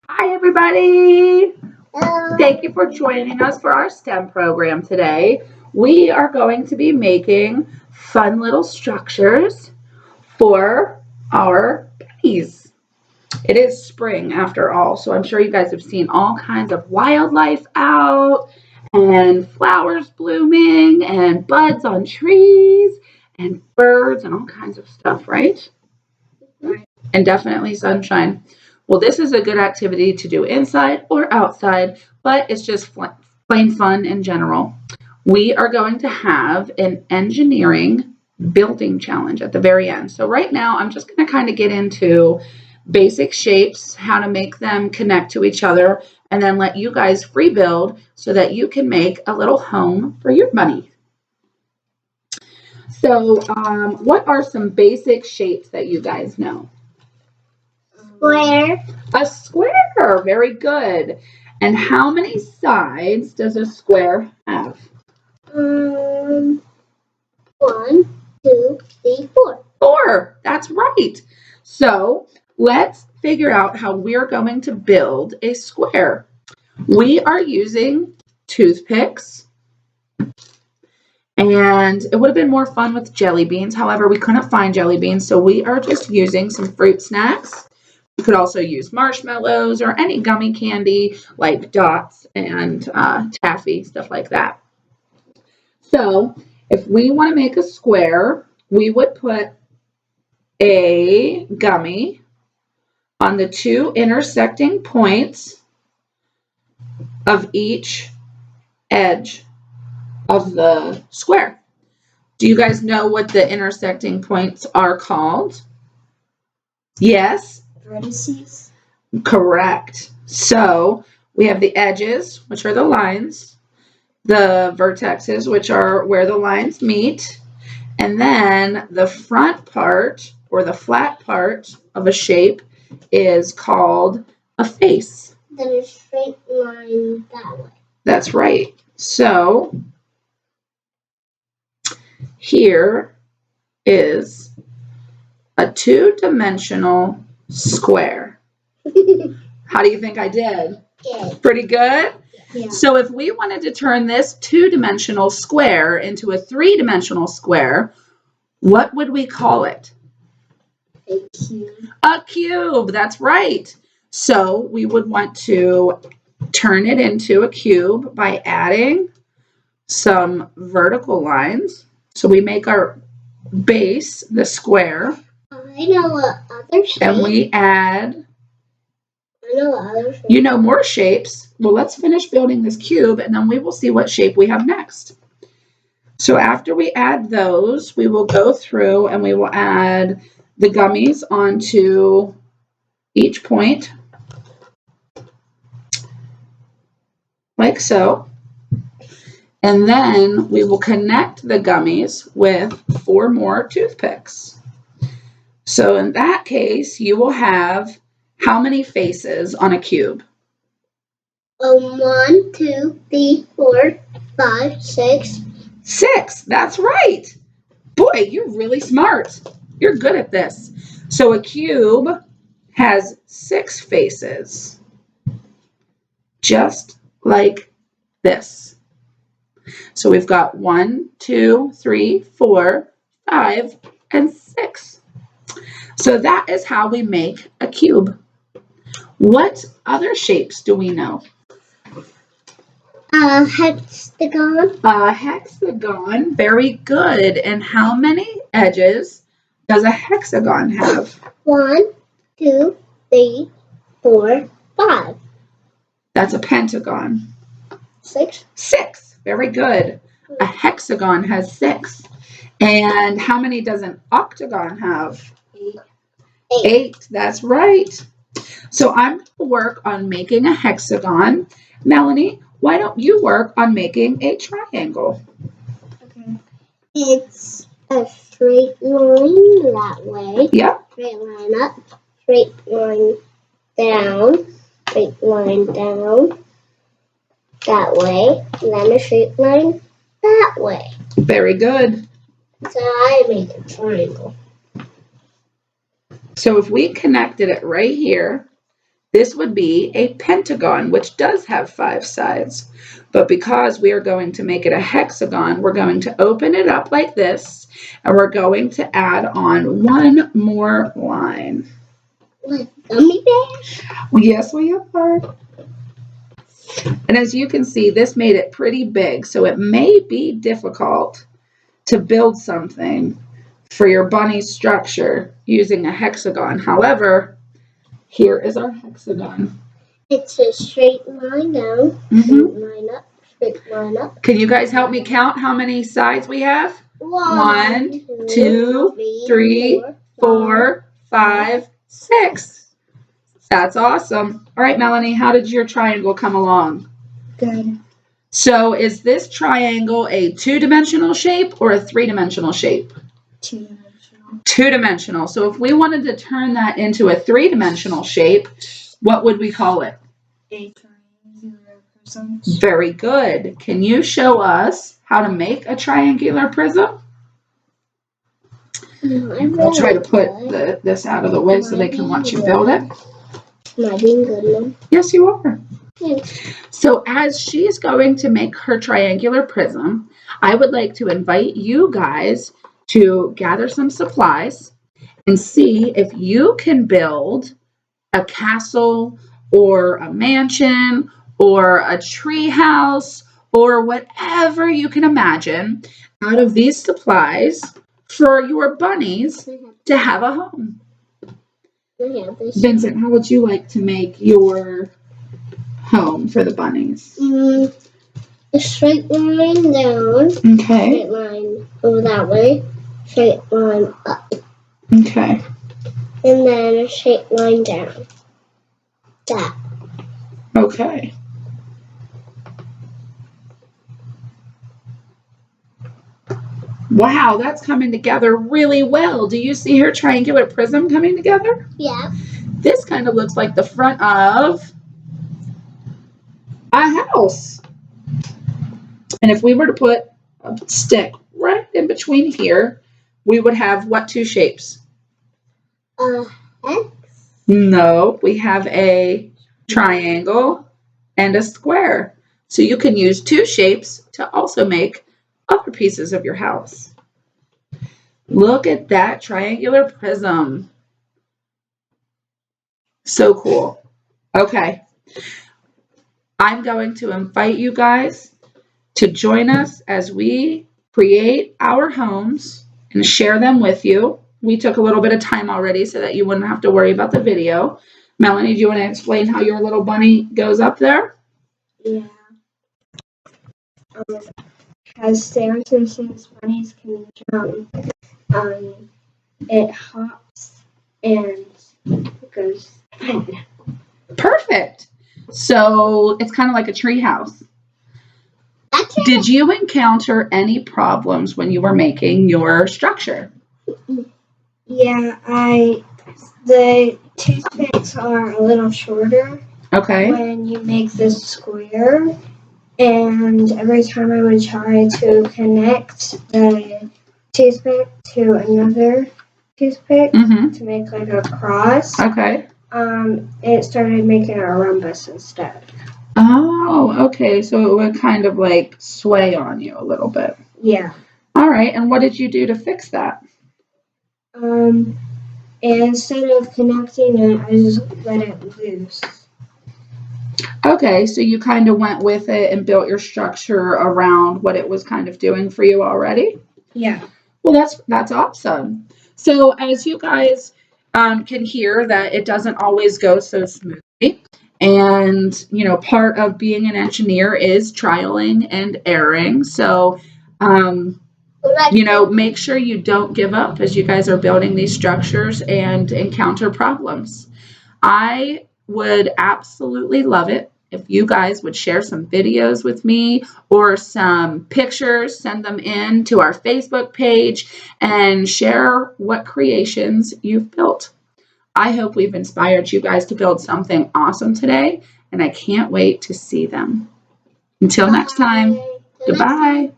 Hi, everybody. Thank you for joining us for our STEM program today. We are going to be making fun little structures for our babies. It is spring after all, so I'm sure you guys have seen all kinds of wildlife out and flowers blooming and buds on trees and birds and all kinds of stuff, right? And definitely sunshine. Well, this is a good activity to do inside or outside, but it's just plain fun in general. We are going to have an engineering building challenge at the very end. So right now, I'm just going to kind of get into basic shapes, how to make them connect to each other, and then let you guys free build so that you can make a little home for your bunny. So what are some basic shapes that you guys know? Square. A square, very good. And how many sides does a square have? 1, 2, 3, 4. 4, that's right. So let's figure out how we're going to build a square. We are using toothpicks, and it would have been more fun with jelly beans. However, we couldn't find jelly beans, so we are just using some fruit snacks. You could also use marshmallows or any gummy candy like dots and taffy, stuff like that. So if we want to make a square, we would put a gummy on the 2 intersecting points of each edge of the square. Do you guys know what the intersecting points are called? Yes? Vertices. Correct. So we have the edges, which are the lines, the vertexes, which are where the lines meet, and then the front part or the flat part of a shape is called a face. Then a straight line that way. That's right. So here is a 2-dimensional square. How do you think I did? Good. Pretty good? Yeah. So if we wanted to turn this 2-dimensional square into a 3-dimensional square, what would we call it? A cube. A cube, that's right. So we would want to turn it into a cube by adding some vertical lines. So we make our base the square. I know what other shape. And we add, I know what other shape. you know, more shapes. Well, let's finish building this cube and then we will see what shape we have next. So after we add those, we will go through and we will add the gummies onto each point, like so. And then we will connect the gummies with 4 more toothpicks. So in that case, you will have how many faces on a cube? 1, 2, 3, 4, 5, 6. 6, that's right. Boy, you're really smart. You're good at this. So a cube has 6 faces, just like this. So we've got 1, 2, 3, 4, 5, and 6. So that is how we make a cube. What other shapes do we know? Hexagon. A hexagon, very good. And how many edges does a hexagon have? 1, 2, 3, 4, 5. That's a pentagon. 6. 6, very good. A hexagon has 6. And how many does an octagon have? 8. 8, that's right. So I'm going to work on making a hexagon. Melanie, why don't you work on making a triangle? Okay. It's a straight line that way. Yep. Straight line up. Straight line down. Straight line down. That way. And then a straight line that way. Very good. So I make a triangle. So if we connected it right here, This would be a pentagon, which does have 5 sides. But because we are going to make it a hexagon, we're going to open it up like this, and we're going to add on one more line. Like gummy bears? Yes, we are. And as you can see, this made it pretty big, so it may be difficult to build something for your bunny structure using a hexagon. However, here is our hexagon. It's a straight line down, straight line up, straight line up. Can you guys help me count how many sides we have? 1, 2, 2, 3, 4, 5, 6. That's awesome. All right, Melanie, how did your triangle come along? Good. So is this triangle a 2-dimensional shape or a 3-dimensional shape? 2-dimensional. 2-dimensional. So if we wanted to turn that into a 3-dimensional shape, what would we call it? A triangular prism. Very good. Can you show us how to make a triangular prism? I'll try to put this out of the way so they can watch you build it. Am I being good now? Yes, you are. Thanks. So as she's going to make her triangular prism, I would like to invite you guys to gather some supplies and see if you can build a castle or a mansion or a tree house or whatever you can imagine out of these supplies for your bunnies to have a home. Vincent, how would you like to make your home for the bunnies? A straight line down. Okay. Straight line over that way. Straight line up. Okay. And then a straight line down. That. Okay. Wow, that's coming together really well. Do you see her triangular prism coming together? Yeah. This kind of looks like the front of a house. And if we were to put a stick right in between here, we would have what 2 shapes? X? No, we have a triangle and a square. So you can use 2 shapes to also make other pieces of your house. Look at that triangular prism. So cool. Okay. I'm going to invite you guys to join us as we create our homes and share them with you. We took a little bit of time already so that you wouldn't have to worry about the video. Melanie, do you want to explain how your little bunny goes up there? Yeah. Has stairs and since bunnies can jump, it hops and goes ahead. Perfect. So it's kind of like a tree house. Did you encounter any problems when you were making your structure? Yeah, the toothpicks are a little shorter. Okay. When you make this square, and every time I would try to connect the toothpick to another toothpick to make like a cross, okay, it started making a rhombus instead. Oh, okay. So it would kind of like sway on you a little bit. Yeah. All right. And what did you do to fix that? Instead of connecting it, I just let it loose. Okay, so you kind of went with it and built your structure around what it was kind of doing for you already? Yeah. Well, that's awesome. So as you guys can hear that it doesn't always go so smoothly. And, you know, part of being an engineer is trialing and erring. So, you know, make sure you don't give up as you guys are building these structures and encounter problems. I would absolutely love it if you guys would share some videos with me or some pictures, send them in to our Facebook page and share what creations you've built. I hope we've inspired you guys to build something awesome today, and I can't wait to see them. Until next time, goodbye.